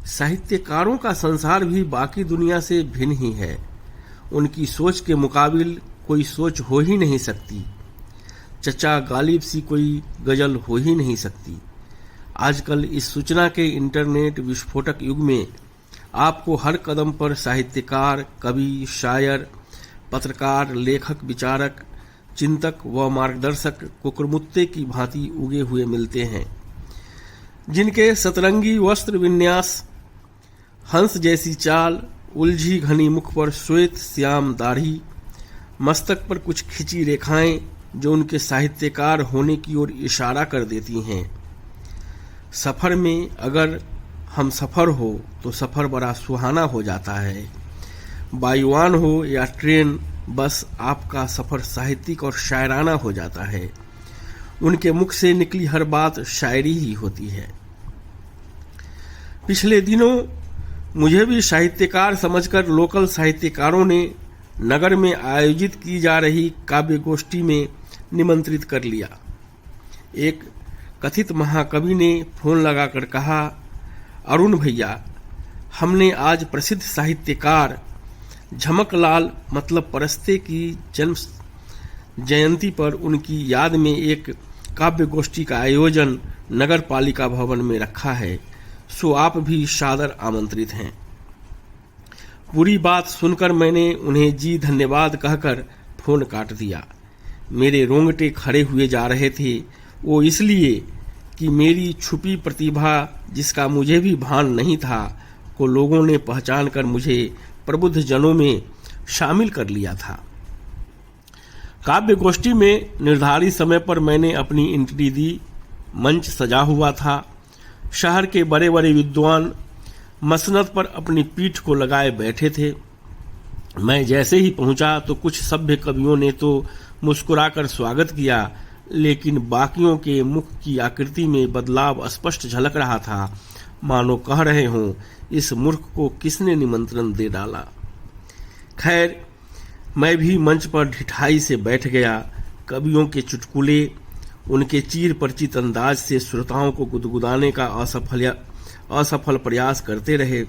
साहित्यकारों का संसार भी बाकी दुनिया से भिन्न ही है। उनकी सोच के मुकाबिल कोई सोच हो ही नहीं सकती। चचा गालिब सी कोई गजल हो ही नहीं सकती। आजकल इस सूचना के इंटरनेट विस्फोटक युग में आपको हर कदम पर साहित्यकार, कवि, शायर, पत्रकार, लेखक, विचारक, चिंतक व मार्गदर्शक कुकुरमुत्ते की भांति उगे हुए मिलते हैं, जिनके सतरंगी वस्त्र विन्यास, हंस जैसी चाल, उलझी घनी मुख पर श्वेत श्याम दाढ़ी, मस्तक पर कुछ खिंची रेखाएं जो उनके साहित्यकार होने की ओर इशारा कर देती हैं। सफर में अगर हम सफर हो तो सफर बड़ा सुहाना हो जाता है। वायुयान हो या ट्रेन, बस आपका सफर साहित्यिक और शायराना हो जाता है। उनके मुख से निकली हर बात शायरी ही होती है। पिछले दिनों मुझे भी साहित्यकार समझकर लोकल साहित्यकारों ने नगर में आयोजित की जा रही काव्य गोष्ठी में निमंत्रित कर लिया। एक कथित महाकवि ने फोन लगाकर कहा, अरुण भैया, हमने आज प्रसिद्ध साहित्यकार झमकलाल मतलब परस्ते की जन्म जयंती पर उनकी याद में एक काव्य गोष्ठी का आयोजन नगर पालिका भवन में रखा है, सो आप भी सादर आमंत्रित हैं। पूरी बात सुनकर मैंने उन्हें जी धन्यवाद कहकर फोन काट दिया। मेरे रोंगटे खड़े हुए जा रहे थे, वो इसलिए कि मेरी छुपी प्रतिभा, जिसका मुझे भी भान नहीं था, को लोगों ने पहचान कर मुझे प्रबुद्ध जनों में शामिल कर लिया था। काव्य गोष्ठी में निर्धारित समय पर मैंने अपनी एंट्री दी। मंच सजा हुआ था। शहर के बड़े बड़े विद्वान मसनद पर अपनी पीठ को लगाए बैठे थे। मैं जैसे ही पहुंचा तो कुछ सभ्य कवियों ने तो मुस्कुराकर स्वागत किया, लेकिन बाकियों के मुख की आकृति में बदलाव स्पष्ट झलक रहा था, मानो कह रहे हों, इस मूर्ख को किसने निमंत्रण दे डाला। खैर, मैं भी मंच पर ढिठाई से बैठ गया। कवियों के चुटकुले उनके चीर परिचित अंदाज से श्रोताओं को गुदगुदाने का असफल प्रयास करते रहे।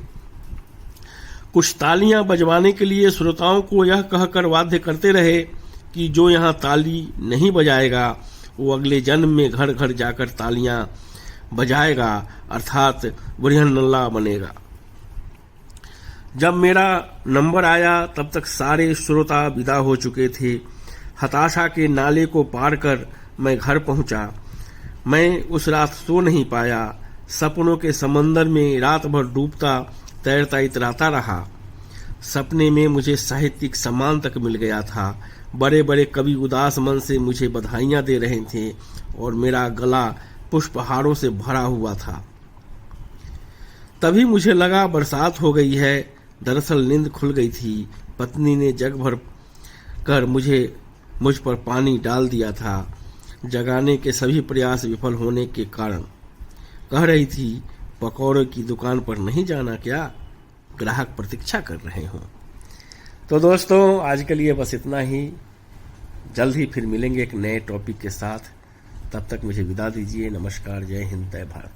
कुछ तालियां बजवाने के लिए श्रोताओं को यह कहकर बाध्य करते रहे कि जो यहाँ ताली नहीं बजाएगा वो अगले जन्म में घर घर जाकर तालियां बजाएगा, अर्थात बुढ़िया बनेगा। जब मेरा नंबर आया तब तक सारे श्रोता विदा हो चुके थे। हताशा के नाले को पार कर मैं घर पहुंचा। मैं उस रात सो नहीं पाया। सपनों के समंदर में रात भर डूबता तैरता इतराता रहा। सपने में मुझे साहित्यिक सम्मान तक मिल गया था। बड़े बड़े कवि उदास मन से मुझे बधाइयां दे रहे थे और मेरा गला पुष्पहारों से भरा हुआ था। तभी मुझे लगा बरसात हो गई है। दरअसल नींद खुल गई थी। पत्नी ने जग भर कर मुझ पर पानी डाल दिया था। जगाने के सभी प्रयास विफल होने के कारण कह रही थी, पकौड़े की दुकान पर नहीं जाना क्या, ग्राहक प्रतीक्षा कर रहे हों। तो दोस्तों, आज के लिए बस इतना ही। जल्द ही फिर मिलेंगे एक नए टॉपिक के साथ। तब तक मुझे विदा दीजिए। नमस्कार, जय हिंद, जय भारत।